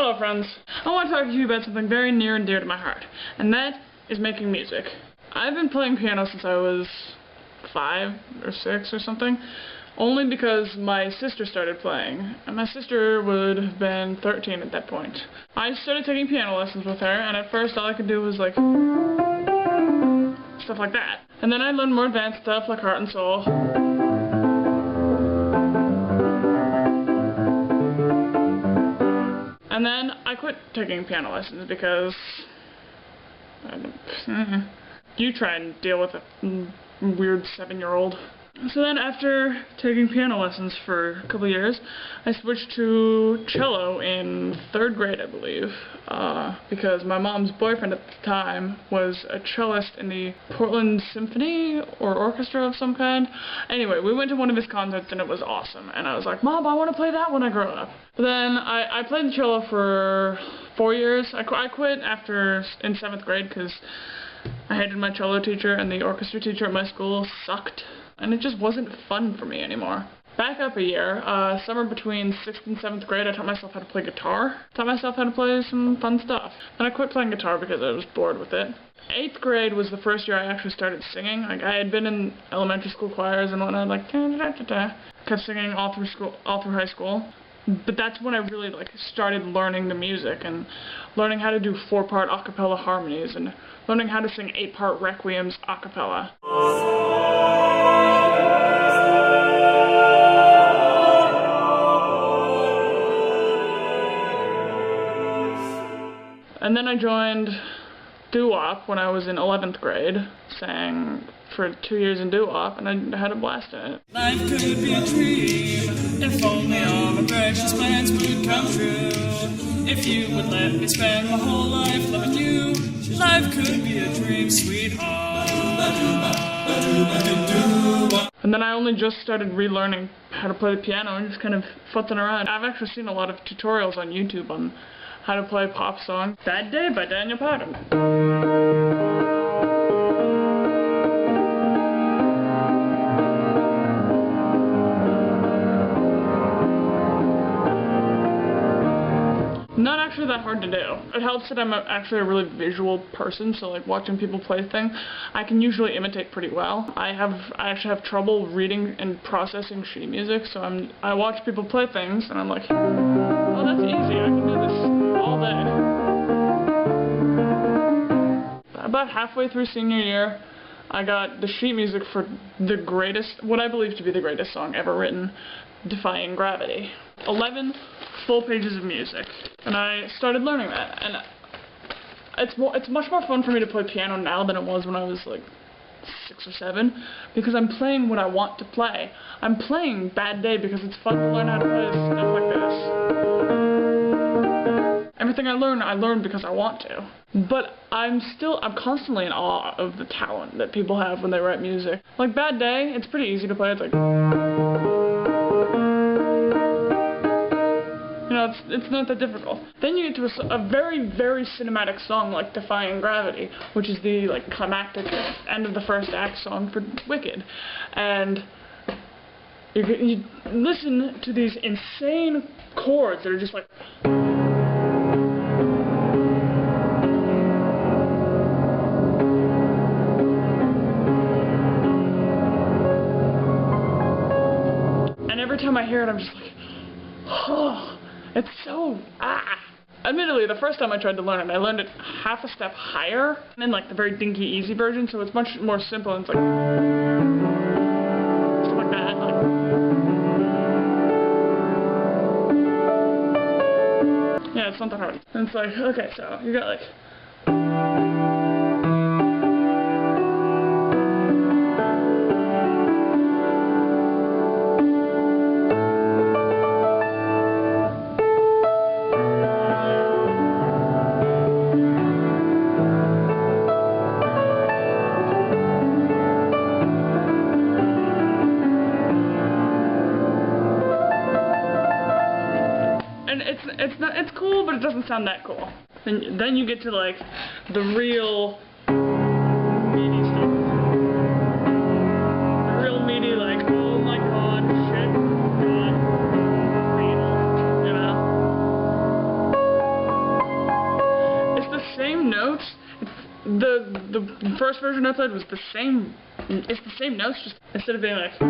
Hello friends, I want to talk to you about something very near and dear to my heart, and that is making music. I've been playing piano since I was 5 or 6 or something, only because my sister started playing, and my sister would have been 13 at that point. I started taking piano lessons with her, and at first all I could do was like stuff like that. And then I learned more advanced stuff like Heart and Soul. And then I quit taking piano lessons because you try and deal with a weird 7-year-old. So then after taking piano lessons for a couple years, I switched to cello in 3rd grade, I believe, because my mom's boyfriend at the time was a cellist in the Portland Symphony or orchestra of some kind. Anyway, we went to one of his concerts and it was awesome, and I was like, Mom, I want to play that when I grow up. But then I played the cello for 4 years. I quit in 7th grade because I hated my cello teacher, and the orchestra teacher at my school sucked. And it just wasn't fun for me anymore. Back up a year, summer between 6th and 7th grade, I taught myself how to play guitar. Taught myself how to play some fun stuff. And I quit playing guitar because I was bored with it. 8th grade was the first year I actually started singing. Like, I had been in elementary school choirs and whatnot, like, kept singing all through high school. But that's when I really, started learning the music and learning how to do 4-part a cappella harmonies and learning how to sing 8-part requiems a cappella. And then I joined doo-wop when I was in 11th grade, sang for 2 years in doo-wop, and I had a blast in it. Life could be a dream, if only all my precious plans would come true. If you would let me spend my whole life loving you, life could be a dream, sweetheart. And then I only just started relearning how to play the piano and just kind of futzing around. I've actually seen a lot of tutorials on YouTube on how to play a pop song. Bad Day by Daniel Powter. Not actually that hard to do. It helps that I'm actually a really visual person, so like watching people play things, I can usually imitate pretty well. I actually have trouble reading and processing sheet music, so I watch people play things and I'm like, oh, that's easy, I can do this all day. About halfway through senior year, I got the sheet music for what I believe to be the greatest song ever written, Defying Gravity. 11 full pages of music, and I started learning that, and it's much more fun for me to play piano now than it was when I was like 6 or 7, because I'm playing what I want to play. I'm playing Bad Day because it's fun to learn how to play stuff like this. Everything I learn because I want to. But I'm constantly in awe of the talent that people have when they write music. Like Bad Day, it's pretty easy to play. It's like, it's not that difficult. Then you get to a very, very cinematic song like Defying Gravity, which is the climactic end of the 1st act song for Wicked. And you listen to these insane chords that are just like... And every time I hear it, I'm just like, oh... It's so, Admittedly, the first time I tried to learn it, I learned it half a step higher than the very dinky easy version, so it's much more simple, and it's like, stuff like that, yeah, it's not that hard. And it's like, okay, so you got it's cool, but it doesn't sound that cool. Then you get to the real meaty stuff. The real meaty, oh my god, shit, god, real, you know? same notes. The first version I played was the same. It's the same notes, just instead of being like and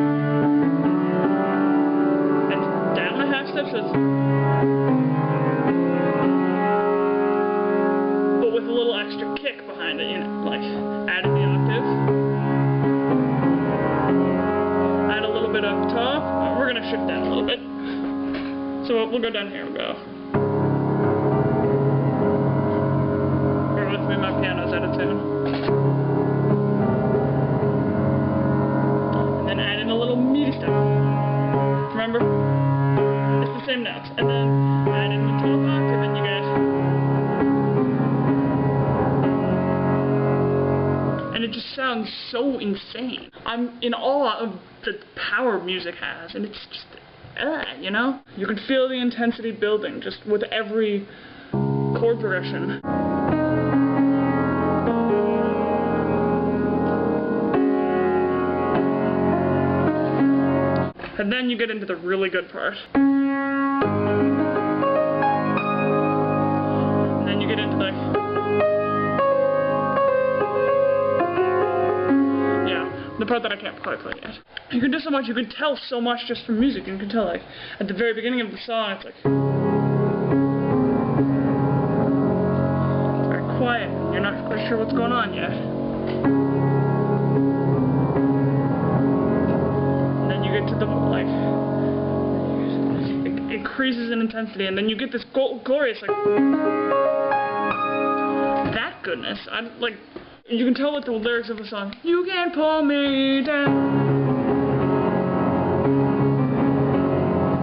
down a half step, so it's but with a little extra kick behind it, you know, like added the octave, add a little bit up top. We're gonna shift down a little bit, so we'll go down here. We'll go. Bear with me, my piano's out of tune. Meaty stuff. Remember? It's the same notes. And then add in the 12th octave and you get. And it just sounds so insane. I'm in awe of the power music has, and it's just, you know? You can feel the intensity building just with every chord progression. And then you get into the really good part. And then you get into the... yeah, the part that I can't quite play yet. You can do so much, you can tell so much just from music. You can tell, like, at the very beginning of the song, it's like... it's very quiet, and you're not quite sure what's going on yet. To the like, it increases in intensity, and then you get this glorious like that goodness. I like you can tell with the lyrics of the song. You can't pull me down,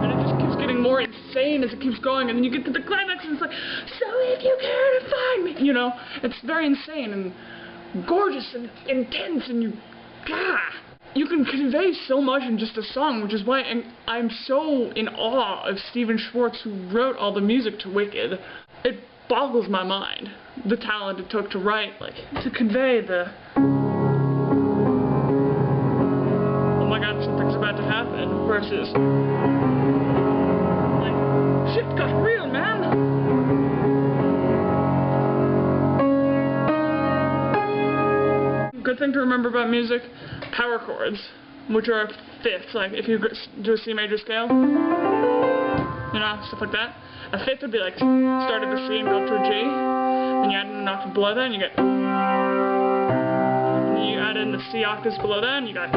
and it just keeps getting more insane as it keeps going, and then you get to the climax, and it's like, so if you care to find me, you know, it's very insane and gorgeous and intense, and you can convey so much in just a song, which is why I'm so in awe of Stephen Schwartz, who wrote all the music to Wicked. It boggles my mind, the talent it took to write, like, to convey the... oh my god, something's about to happen, versus... like, shit got real, man! Good thing to remember about music, power chords, which are fifths, like if you do a C major scale, you know, stuff like that. A fifth would be like start at the C and go up to a G, then you add in an octave below that and you get, and you add in the C octaves below that and you got,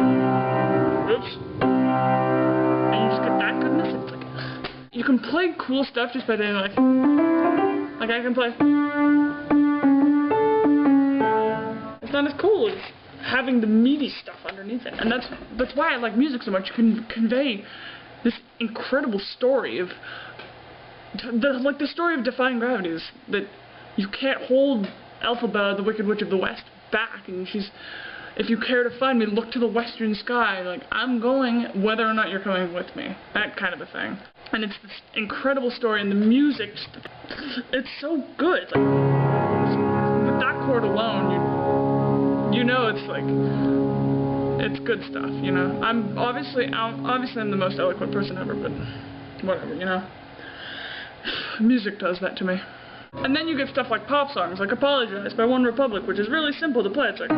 oops, and you just get that goodness. It's like, you can play cool stuff just by doing like I can play. It's not as cool as having the meaty stuff underneath it, and that's why I like music so much. You can convey this incredible story of the story of defying gravity is that you can't hold Elphaba, the Wicked Witch of the West, back, and she's, if you care to find me, look to the western sky, like, I'm going whether or not you're coming with me, that kind of a thing. And it's this incredible story, and the music, it's so good. It's like, with that chord alone, you know it's like, it's good stuff, you know. I'm obviously I'm the most eloquent person ever, but whatever, you know. Music does that to me. And then you get stuff like pop songs, like Apologize by One Republic, which is really simple to play. It's like,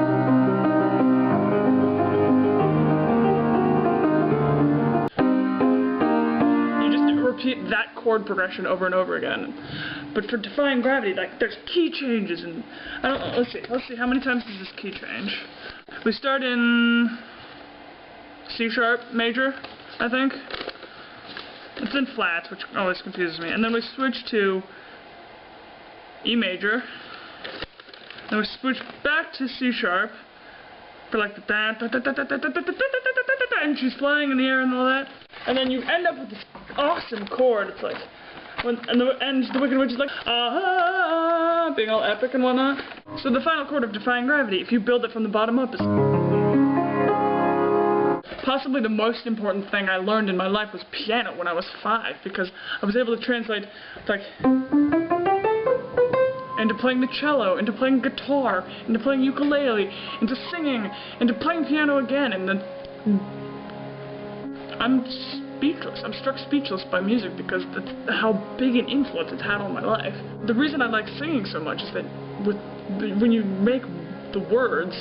you just repeat that chord progression over and over again. But for Defying Gravity, like, there's key changes, and I don't know, let's see, how many times does this key change? We start in C sharp major, I think. It's in flats, which always confuses me. And then we switch to E major. Then we switch back to C sharp for like the da da da da da da da da da da, and she's flying in the air and all that. And then you end up with this awesome chord. It's like, and the Wicked Witch is like, ah, being all epic and whatnot. So the final chord of Defying Gravity, if you build it from the bottom up, is possibly the most important thing I learned in my life was piano when I was 5, because I was able to translate, like, into playing the cello, into playing guitar, into playing ukulele, into singing, into playing piano again, and then I'm speechless. I'm struck speechless by music because that's how big an influence it's had on my life. The reason I like singing so much is that when you make the words,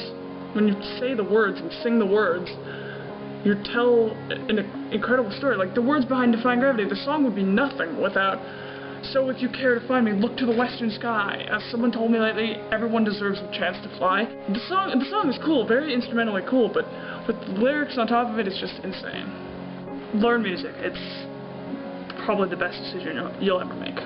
when you say the words and sing the words, you tell an incredible story. Like the words behind Defying Gravity, the song would be nothing without "So if you care to find me, look to the western sky." As someone told me lately, everyone deserves a chance to fly. The song is cool, very instrumentally cool, but with the lyrics on top of it, it's just insane. Learn music. It's probably the best decision you'll ever make.